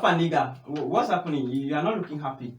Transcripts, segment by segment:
Alpha nigga, what's happening? You are not looking happy.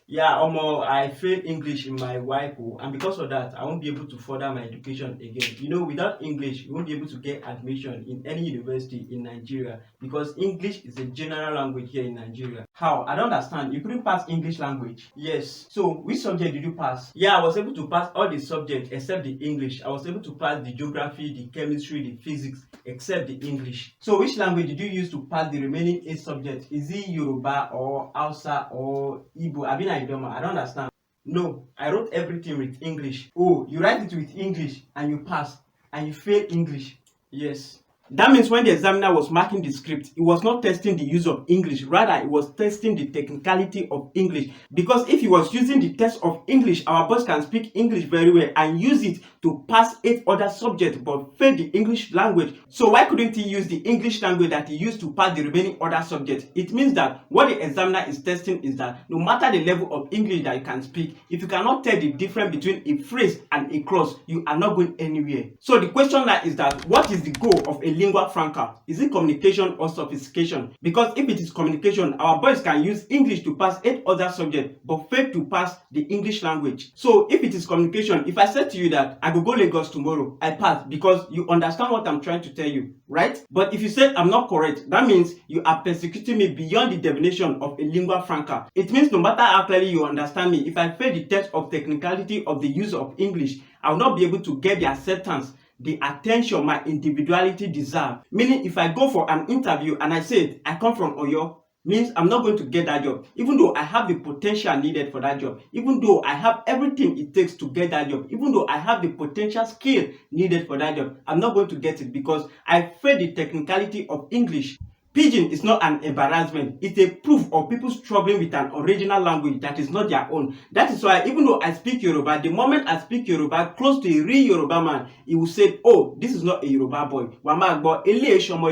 Yeah, I failed English in my YPO, and because of that, I won't be able to further my education again. Without English, you won't be able to get admission in any university in Nigeria because English is a general language here in Nigeria. How? I don't understand. You couldn't pass English language? Yes. So, which subject did you pass? Yeah, I was able to pass all the subjects except the English. I was able to pass the geography, the chemistry, the physics, except the English. So, which language did you use to pass the remaining 8 subjects? Is it Yoruba or Hausa or Igbo? I don't understand. No, I wrote everything with English. Oh, you write it with English and you pass and you fail English. Yes. That means when the examiner was marking the script, he was not testing the use of English. Rather, he was testing the technicality of English. Because if he was using the test of English, our boys can speak English very well and use it to pass 8 other subjects but fail the English language. So why couldn't he use the English language that he used to pass the remaining other subjects? It means that what the examiner is testing is that no matter the level of English that you can speak, if you cannot tell the difference between a phrase and a clause, you are not going anywhere. So the question now is that what is the goal of a lingua franca? Is it communication or sophistication? Because if it is communication, our boys can use English to pass 8 other subjects but fail to pass the English language. So if it is communication, if I said to you that I go Lagos tomorrow, I pass because you understand what I'm trying to tell you, right? But if you said I'm not correct, that means you are persecuting me beyond the definition of a lingua franca. It means no matter how clearly you understand me, if I fail the test of technicality of the use of English, I will not be able to get the acceptance, the attention my individuality deserve. Meaning if I go for an interview and I say I come from Oyo, means I'm not going to get that job, even though I have the potential needed for that job, even though I have everything it takes to get that job, even though I have the potential skill needed for that job. I'm not going to get it because I failed the technicality of English. Pidgin is not an embarrassment. It's a proof of people struggling with an original language that is not their own. That is why even though I speak Yoruba, the moment I speak Yoruba close to a real Yoruba man, he will say, oh, this is not a Yoruba boy.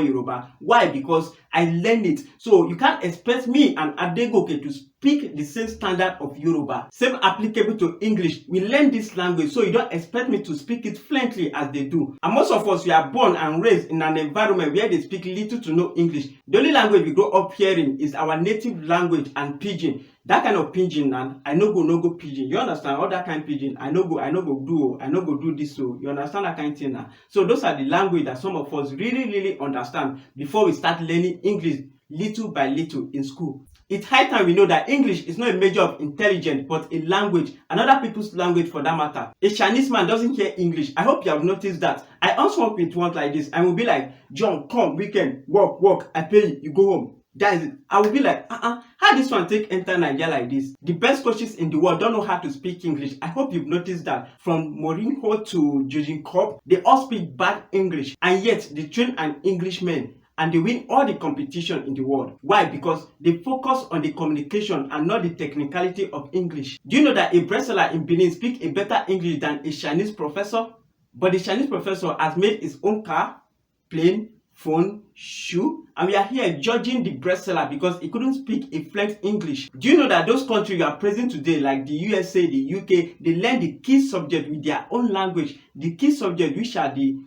Yoruba. Why? Because I learned it. So you can't expect me and Adegoke to speak the same standard of Yoruba. Same applicable to English. We learn this language, so you don't expect me to speak it fluently as they do. And most of us, we are born and raised in an environment where they speak little to no English. The only language we grow up hearing is our native language and pidgin. That kind of pidgin, and I no go pidgin. You understand? All that kind of pidgin, I no go do this. So you understand that kind of thing now. So those are the language that some of us really understand before we start learning English little by little in school. It's high time we know that English is not a measure of intelligence but a language, another people's language for that matter. A Chinese man doesn't hear English. I hope you have noticed that. I also work with one like this and will be like, John, come, weekend, work, I pay you, you go home. That is it. I will be like, how this one take enter Nigeria like this? The best coaches in the world don't know how to speak English. I hope you've noticed that. From Mourinho to Jurgen Klopp, they all speak bad English, and yet they train an Englishman and they win all the competition in the world. Why? Because they focus on the communication and not the technicality of English. Do you know that a breastseller in Benin speaks a better English than a Chinese professor? But the Chinese professor has made his own car, plane, phone, shoe, and we are here judging the breastseller because he couldn't speak a fluent English. Do you know that those countries you are present today, like the USA, the UK, they learn the key subject with their own language. The key subject, which are the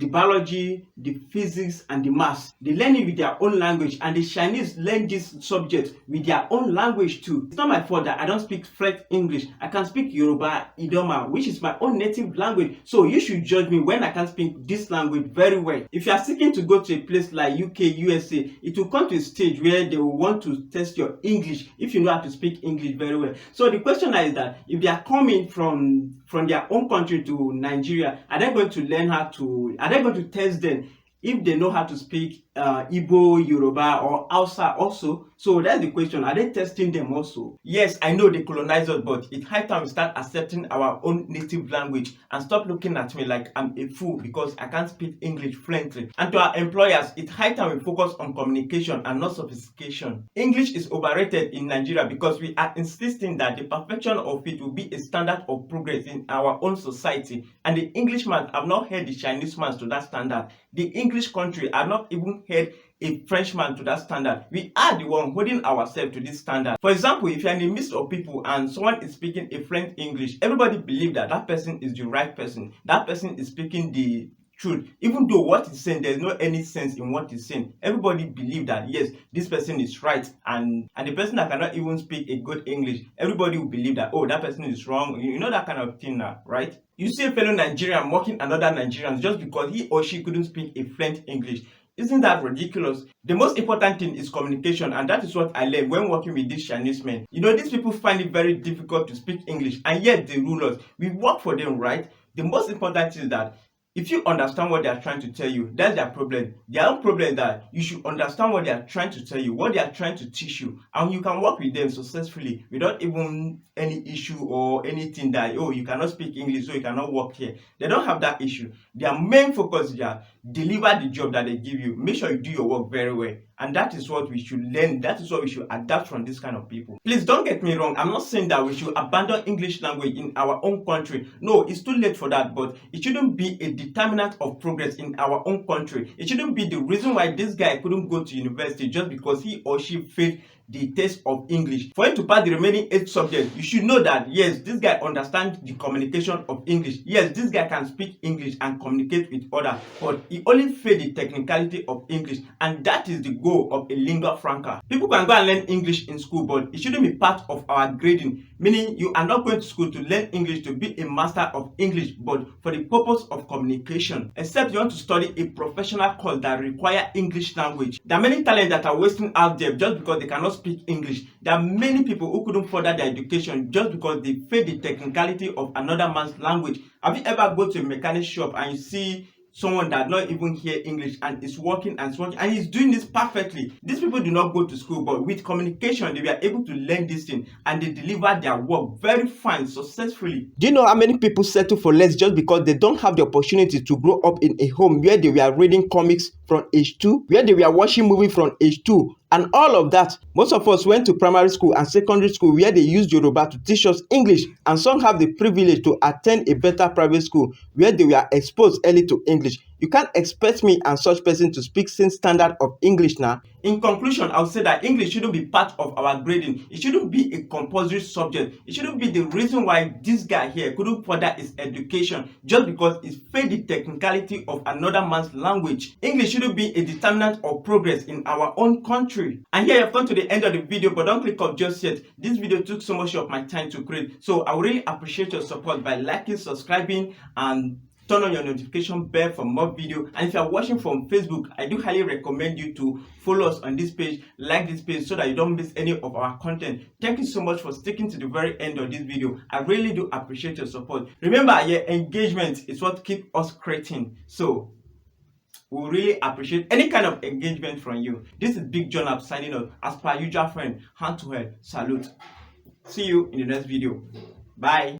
biology, the physics, and the maths. They learn it with their own language, and the Chinese learn this subject with their own language too. It's not my fault that I don't speak fluent English. I can speak Yoruba, Idoma, which is my own native language. So you should judge me when I can speak this language very well. If you are seeking to go to a place like UK, USA, it will come to a stage where they will want to test your English if you know how to speak English very well. So the question is that if they are coming from their own country to Nigeria, are they going to learn how to, are they going to test them if they know how to speak Igbo, Yoruba, or Hausa also? So that's the question. Are they testing them also? Yes, I know they colonize us, but it's high time we start accepting our own native language and stop looking at me like I'm a fool because I can't speak English fluently. And to our employers, it's high time we focus on communication and not sophistication. English is overrated in Nigeria because we are insisting that the perfection of it will be a standard of progress in our own society. And the Englishman have not held the Chinese man to that standard. The English country have not even held a Frenchman to that standard. We are the one holding ourselves to this standard. For example, if you're in the midst of people and someone is speaking a fluent English, everybody believes that that person is the right person. That person is speaking the truth, even though what he's saying there's no any sense in what he's saying. Everybody believe that yes, this person is right, and the person that cannot even speak a good English, everybody will believe that, oh, that person is wrong. You know that kind of thing now, right? You see a fellow Nigerian mocking another Nigerian just because he or she couldn't speak a fluent English. Isn't that ridiculous? The most important thing is communication, and that is what I learned when working with these Chinese men. You know, these people find it very difficult to speak English, and yet they rule us. We work for them, right? The most important thing is that if you understand what they are trying to tell you, that's their problem. Their own problem is that you should understand what they are trying to tell you, what they are trying to teach you, and you can work with them successfully without even any issue or anything that, oh, you cannot speak English, so you cannot work here. They don't have that issue. Their main focus is that deliver the job that they give you. Make sure you do your work very well. And that is what we should learn. That is what we should adapt from this kind of people. Please don't get me wrong. I'm not saying that we should abandon English language in our own country. No, it's too late for that. But it shouldn't be a determinant of progress in our own country. It shouldn't be the reason why this guy couldn't go to university just because he or she failed the test of English. For him to pass the remaining 8 subjects, you should know that yes, this guy understands the communication of English. Yes, this guy can speak English and communicate with others, but he only failed the technicality of English, and that is the goal of a lingua franca. People can go and learn English in school, but it shouldn't be part of our grading. Meaning, you are not going to school to learn English to be a master of English, but for the purpose of communication. Except you want to study a professional course that require English language. There are many talents that are wasting out there just because they cannot speak English. There are many people who couldn't further their education just because they failed the technicality of another man's language. Have you ever go to a mechanic shop and you see someone that not even hear English and is working and he's doing this perfectly? These people do not go to school, but with communication they were able to learn this thing and they deliver their work very fine, successfully. Do you know how many people settle for less just because they don't have the opportunity to grow up in a home where they were reading comics from age 2, where they were watching movies from age 2, and all of that? Most of us went to primary school and secondary school where they used Yoruba to teach us English, and some have the privilege to attend a better private school where they were exposed early to English. You can't expect me and such person to speak same standard of English now. In conclusion, I would say that English shouldn't be part of our grading. It shouldn't be a compulsory subject. It shouldn't be the reason why this guy here couldn't further his education just because he failed the technicality of another man's language. English shouldn't be a determinant of progress in our own country. And here I've come to the end of the video, but don't click off just yet. This video took so much of my time to create, so I would really appreciate your support by liking, subscribing, and turn on your notification bell for more video. And if you are watching from Facebook, I do highly recommend you to follow us on this page, like this page, so that you don't miss any of our content. Thank you so much for sticking to the very end of this video. I really do appreciate your support. Remember, your engagement is what keeps us creating, so we really appreciate any kind of engagement from you. This is Big John up signing off. As per usual, friend, hand to head, salute. See you in the next video. Bye.